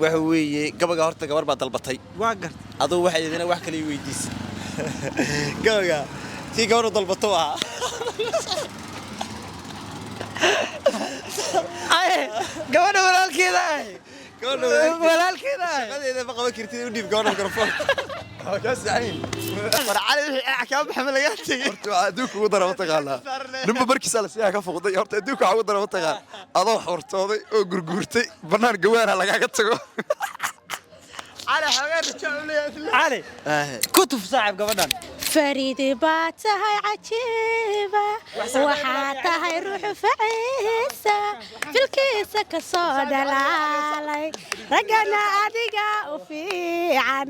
waxa weeye gabaga horta gabar baa dalbatay waa gar adoo waxa idina wax kale weydiisay gabaga tii gabar dalbato ah ay gabadha walaalkeeda ay walaalkeeda shaqadeeda ma qaban kartid u dhiib gabar mikrofon ka saacin war cali wixii ka baxay laga tagay horta adduunka ugu dara mataqaanaa ninba markiisa la siyaa ka foqday horta adduunka ugu dara mataqaan adoo xortooday oo gurguurtay banaan gawaana lagaaga tago علي حبيبي علي كتب صاحب قبضان فريدي باتها عجيبة وحاتها يروح فعيسة في الكيسة كصودا لالي رجعنا أديقا وفي عن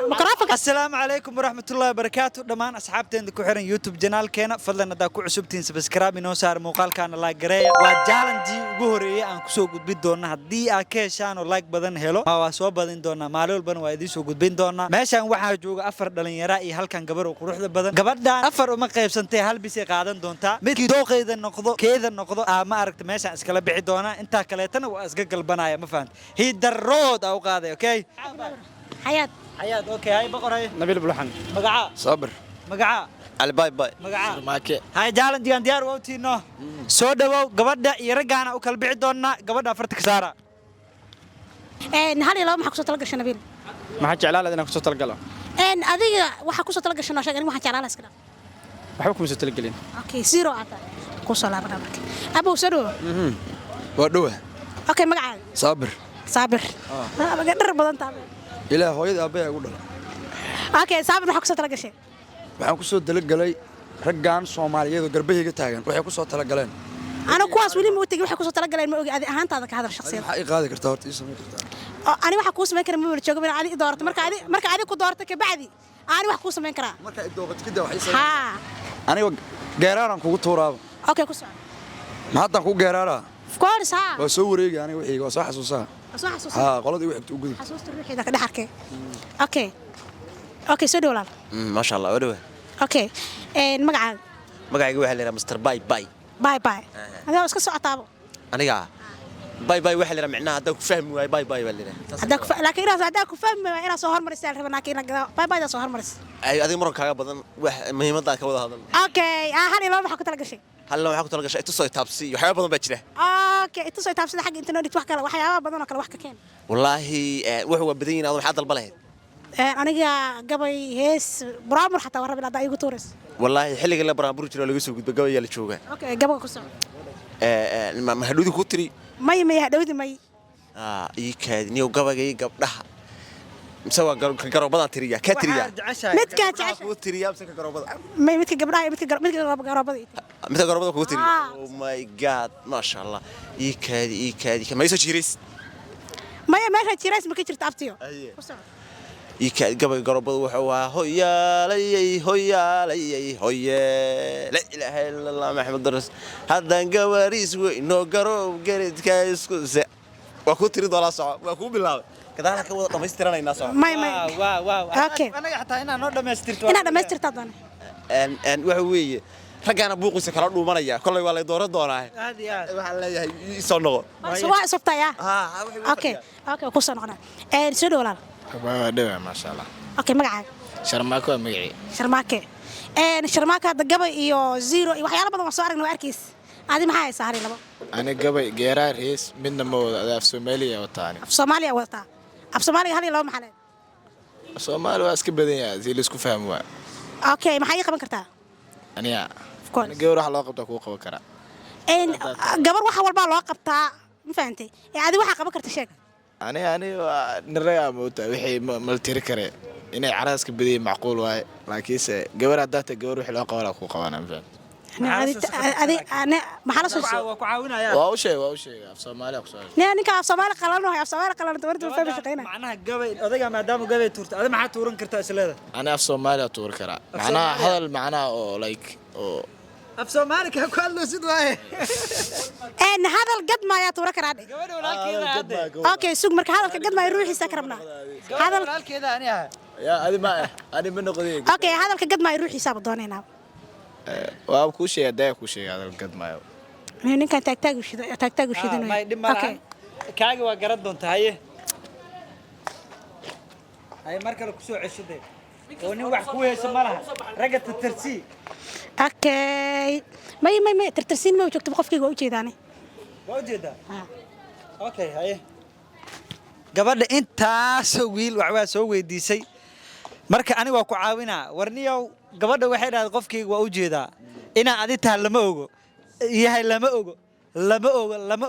مقرافك. السلام عليكم ورحمة الله وبركاته دمان أصحابتين دكو حيران يوتيوب جنال كينا فضلنا داكو عسوبتين سبسكراب إنو صار مقال كان لايك جريا وجالن دي جوهرية أن كسو قد بدونا هدي أكيشان ولايك بدن هلو ما واسوا بدن دونا مالول بن وايدي سو قد بدونا ماشان واحد جوجا أفر دلين يرائي هل كان قبر وقروح بدن قبردان أفر وما قيب سنتي هل بيسي قادن دونتا ميدكي دو قيدا نقضو كيدا نقضو ما أركت ماشان اسكلا بيعي دونا انتا كليتنا واسقا قلبنايا ما فهمت هي الدرود أو قاضي أوكي حياة حياة أوكي هاي بقر هاي نبيل بلحن مقعا صبر مقعا على باي باي مقعا ماكي هاي جالن ديان ديار ووتينو سو دواو قبدا يرقانا وكل بيعي دونا قبدا فرتك سارة هل لو ما حكوسة تلقى نبيل ما حد جعلها لأنك كنت تلقى أدي وحكوسة تلقى شنو شيء ما حكي على اسكلا بحبكم تلقين أوكي زيرو عطا كوسة لا برامك أبو سرو ودوه أوكي مقعد صابر صابر بقدر بدن تابع إلى هويد أبي أقول له أوكي صابر حكوسة تلقى شيء waxaan ku soo dalgalay raggan Soomaaliyeed oo garbahiga taagan waxay ku soo talagaleen أنا كواس ولي موتي وحكي كوسة تلقى ما أجي أهان هذا هذا الشخصية waxay qaadi kartaa horta ii sameyn kartaa أنا وحكي كوسة ما كان ممر تشوف من عادي إدارة مرك عادي كدارتك بعدي أنا وحكي كوسة ما كرا marka ay doobad kida waxay sameyn ها aniga geeraaran kugu tuuraaba أوكي كوسة ma hadda ku geeraara كويس ها waa soo wareegay aniga wixii waa soo xasuusaa صح صح ha qoladii wixii u gudub حسوست الروحي ذاك ده حركة أوكي سو دولار ما شاء الله ودوه أوكي المقعد magacayga waxa la yiraahdaa Mr. Bye Bye باي هذا اسكت سو عطابو aniga باي باي waxa la yiraahdaa macnaha hadda ku fahmi waay باي باي baa la yiraahdaa هذاك لكن إذا هذاك فهم إنا صهر مرس تعرف أنا كنا باي ده صهر مرس ay adiga marankaaga badan wax muhiimadda ka wada hadal أوكي هني لو ما حكوا تلقى شيء hal waxa ku talagashay inta soo taabsi waxyaabo badan baa jira أوكي أنت سوي تابس حق أنت نودي توحكي وحياة بدنا كلا وحكي كين wallahi wuxuu waa badan yahay waxa dalba lahayd أنا جا قبل هيس برامر حتى ورا بلا دايق تورس wallahi xilliga la baraaburu jiro laga soo gudbo gabaya la jooga أوكي قبل كوسع ma hadhuudi ku tiri ماي هدودي ماي ii kaadiniyo gabagay gabdhaha mise waa garoobada tiriya ka tiriya متك عشان ku tiriya mise ka garoobada ماي متك قبلها متك قرابة mise garoobada ku tiriya oh my god ma sha Allah ii kaadi kama iso jiris ماي ما هتشيرس ما كتير تعبتيه ii kaadi gabagay garoobada wuxuu waa hoyaalayay hoye la ilaaha illa allah maxamed rasul hadan gawaris weynoo garoob garidka isku waa ku tiri dola soco waa ku bilaabay kadaana ka wada dhameystiranaynaa soco ماي واو أوكي. أنا حتى هنا نود دمستيرتو أنا دمستر تضن waxa weeye ragana buuqisa kala dhuumanaya kolay waa la dooro doonaa هذه waxa leeyahay soo noqo سواء صبتا يا ha أوكي كوسع نقنا سو دولار دوا ما شاء الله أوكي مقعد شرماكو مقعي شرماكة شرماكة هذا قبل إيو زيرو وحياة بدنا مصارك نواركيس هذه محايا سهري لبا أنا قبل جيرار هيس من مو في سوماليا وطاني في صوماليا وقتها في صوماليا هذه لو محلين سومال واسك بدنيا زي اللي اسكو فهموا أوكي محايا قبل كرتها أنا كويس أنا جور راح لاقب تكوك وكرا قبل واحد والبا لو قبتها ما فهمتي هذه واحد قبل كرت شيء أنا نرجع موتا وحي ملتير كره إني عراسك بدي معقول واي لكن جور عدات جور وحي لاقب ولا أخوك وأنا فهمت هذه أنا محل صوص وكعاونا يا واو شيء في سوماليا أقصد نحن كاف صومالي قلنا في صومالي قلنا تورد في شقينا معناها قبل أذا ما دام قبل تورت هذا ما حد تورن كرتا سلادة أنا في سوماليا تور كرا معناها هذا المعنى أو لايك أو أفسو مالك كله سدواه هذا القد ما يا تورا كرادي قبل ولا كذا أوكي سوق مرك هذا القد ما يروح يسكرنا هذا ولا كذا أنا يا هذه ما أنا منه قديم أوكي هذا القد ما يروح يساب الدونينا واو كل شيء ده كل شيء هذا القد ما نين كان تاج وشيء ما يدم أوكي كاجي وقرد دون تهيه هاي مركل كسو عشده وني wax ku heeyso malaha raga tartarsi okay may tartarsiin ma joogto qofkayga waa u jeedaane waa u jeedaa okay haye gabadha intaas wiil wax soo weydiisay marka aniga waa ku caawinaa warniyow gabadha waxay dhaad qofkayga waa u jeedaa ina adi taa lama ogo yahay lama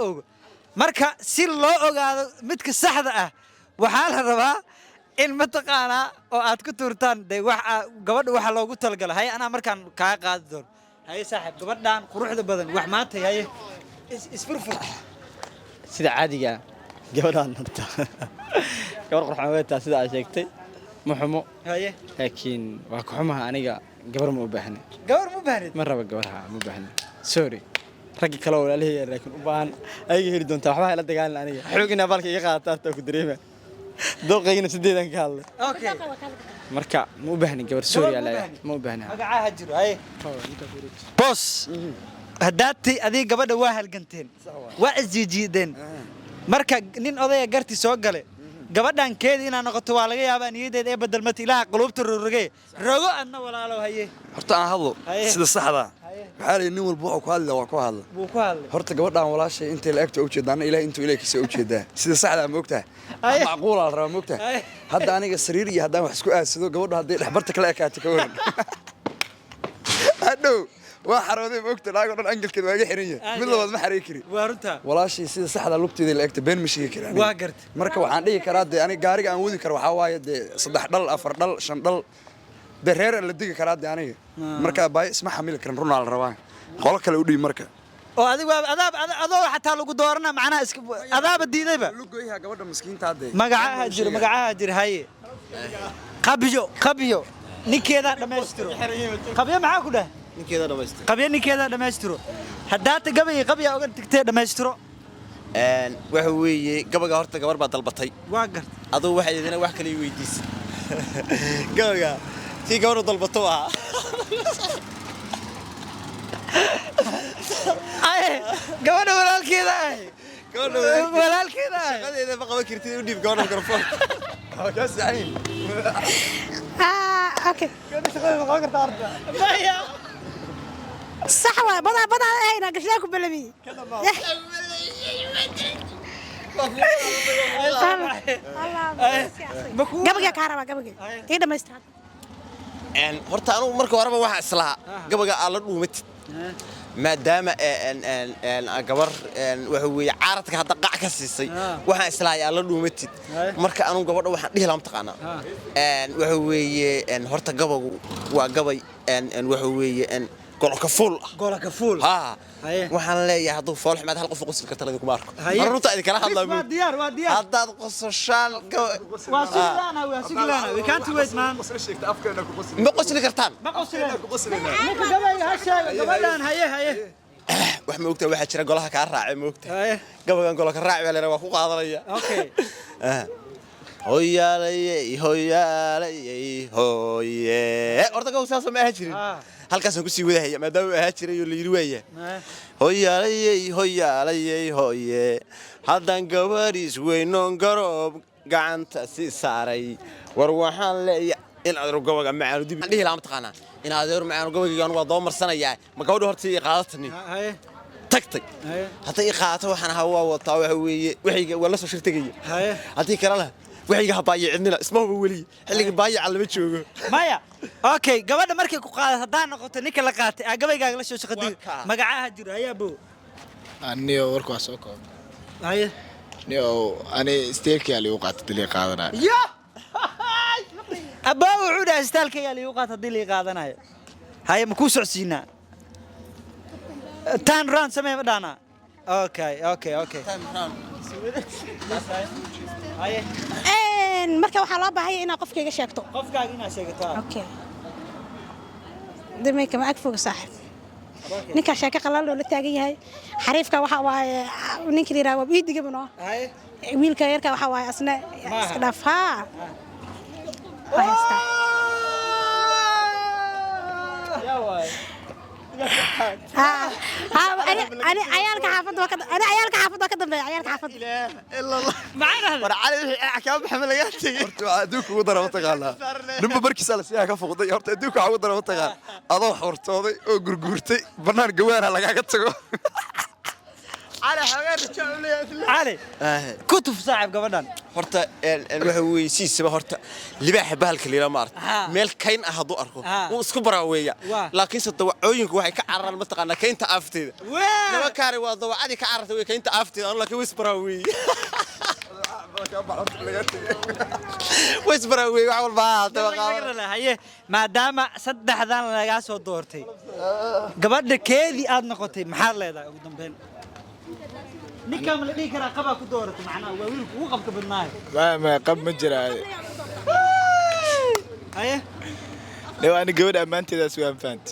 ogo marka si loo ogaado midka saxda ah waxaa la rabaa in mataqaana oo aad ku tuurtaan day wax gabadha waxa loogu talgalay hay ana markaan ka qaadi doon hay saaxib gabadhan quruxda badan wax maanta hay isfurfur sida caadiga gabadhan nabta gabar qurxan weeytaa sida ay sheegtay ma xumo hay laakiin waa ku xumaha aniga gabar ma u baahna ma raba gabarha ma baahna sorry rag kale oo leeyahay laakiin u baahan ay heli doontaa waxba la dagaalan aniga xoogina balka iga qaadataa ku dareema dooqayna sideedan ka hadlay okay marka ma u baahna gabar sorry ma u baahna magacaha jiro hay boss hadaati adiga gabadha waa halganteen waa isjiideen marka nin odaya garti soo galay gabadhan keedi inaan noqoto waa laga yaabaa niyadeed ee badalmad ilaaha qulubta rogo adna walaalo haye horta aan hadlo sida saxda waxaa la nin walba wuxuu ku hadlaa waa ku hadla horta gabadhan walaashay inta la agta u jeedaan ilaahay intuu ilaahay ka soo jeedaa sida saxda ma ogtahay macquul ah raba ma ogtahay hadda aniga sariir iyo haddaan wax isku aasado gabadhu hadday dhaxbarta kala ekaato ka waran hadhow waa xarooday ma ogtahay laago dhan angalkeed waa iga xiran yahay mid labaad ma xareey kari waa runta walaashay sida saxda lugteeda la agta been ma sheegi karaan waa gartay marka waxaan dhihi karaa de aniga gaariga aan wadi karo waxaa waaye de 3 dhal 4 dhal 5 dhal bereer la digi karaa de aniga marka baay isma xamil karan runaal rabaa qolo kale u dhii marka oo adigu adoo xataa lagu doorana macnaha iska adaaba diidayba lugoyaha gabadha miskiinta hadda magacaha jir haye qabiyo ninkeeda dhameystiro qabiyo maxaa ku dhahay ninkeeda dhameystiro hadaata qabiya uga tagtay dhameystiro waxa weeye gabaga horta gabar baa dalbatay waa gart adoo waxa idina wax kale weydiisay gabaga tii gabar dalbato ah gabadha walaalkeeda shaqadeeda ma qaban kartid u dhiib gabadha mikrofon ka saxin okay صح بدا هنا قشلاكم بلبي قبل كهرباء قبل كده ما يستحق horta anu marka horeba waxa islaha gabaga aan la dhuumatid maadaama gabar waxa weeye caaradka hadda qac ka siisay waxa islaha aan la dhuumatid marka anu gabadha waxaan dhihi lahaa taqaana waxa weeye horta gabagu waa gabay waxa weeye golka fuul ha waxaan leeyahay haduu fool xamaad hal qof qosil ka talada ku baarko runta idin kala hadlaa waa diyaar haddaad qososhaan waa suglana we can't wait man ma qosli kartaan ninka gabayga ha sheego gabadhan haye wax ma ogtaa waxa jira golaha ka raacay ma ogtaa gabagan golka raaci baa waa ku qaadanaya okay hooyaalay orda gaw saas ma jirin halkaas aan ku sii wadahaya maadaama uu ahaa jiray oo la yiri waaya hooyaalay hooye hadan gabaris weynoon garoob gacanta si saaray war waxaan leeyahay in adeer gabaga macaan dib dhihi laam taqaana in adeer macaan gabaga waa doo marsanaya ma gabadhu horta ii qaadatani tagtay hadda ii qaadato waxaan hawa wataa waxa weeye wixii wala soo shirtagay hadii kale la وحيجها بايع عندنا اسمه ولي حلقة بايع على بتشوفه مايا اوكي قبل مركي كقاعد هدان نقطة نيك لقات قبل قاعد ليش شقدي مقعها جرو هيا بو أنيو وركوا سوكو هيا نيو أنا ستيلكي اللي وقعت اللي قاعدنا يا أبا وعودا ستيلكي اللي وقعت اللي قاعدنا هيا مكوس عسينا تان ران سمي بدانا اوكي تان ران marka waxa loo baahay inaad qofkayga sheegto qofkaaga inaad sheegto okay damay kama agfog saaxib ninka sheeka qalal oo la taagan yahay xariifka waxa waaye ninka yiraahdo waa biidiga bano wiilka yarka waxa waaye asna iska dhafa haysta أنا عيالك حافظ وكذا أنا عيالك حافظ وكذا عيالك حافظ إله إلا الله معنا war cali wixii axkaam xamalayaatay horta waa adduunka ugu dara mataqaanaa ninba markiisa la siyaa ka foqday horta adduunka waxa ugu dara mataqaan adoo xortooday oo gurguurtay banaan gawaana lagaaga tago cali xageer jecel علي كتب صاحب قبلنا horta waxa weeye siisaba horta libaaxa bahalka leela ma arko Ha. meel kayn ah haduu arko Ha. uu isku baraaweeya Waa. laakiin se dawacooyinku waxay ka cararaan ma taqaanaa kaynta afteeda laba kaari waa dawacadii ka carartay way kaynta afteeda aan laakiin way isbaraaweeye way isbaraaweeye wax walba ha ahaatee haye maadaama saddexdan lagaa soo doortay gabadha keedii aad noqotay maxaad leedahay ugu dambeyn ninkaan ma la dhihi karaa qabaa ku dooratay macnaha waa wiilku ugu qabka badnaayo ما قب مجرى haye لو أنا جود أمانتي ذا سوام فانت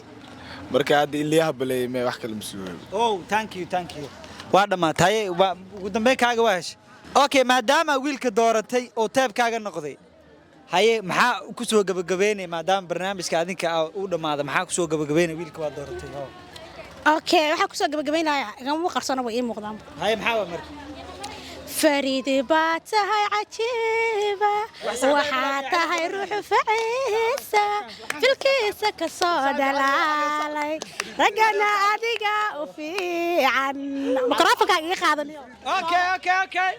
مركا هذه اللي هبلي ما وحكي المسؤول oh thank you waa dhamaatay ugu dambeyn kaaga waash okay maadaama wiilka dooratay oo teebkaaga noqday haye maxaa ku soo gabagabeynay maadaama barnaamijka adinka uu dhamaado maxaa ku soo gabagabeynay wiilka waa dooratay أوكي waxaa ku soo gabagabeynaya igama qarsano way ii muuqdaan haye maxaa waa marka فريدي باتها عجيبة وحاتها يروح فعيسة في الكيسة كصودا لالي رجعنا أديقا وفي عن مقرافك يا خاذني okay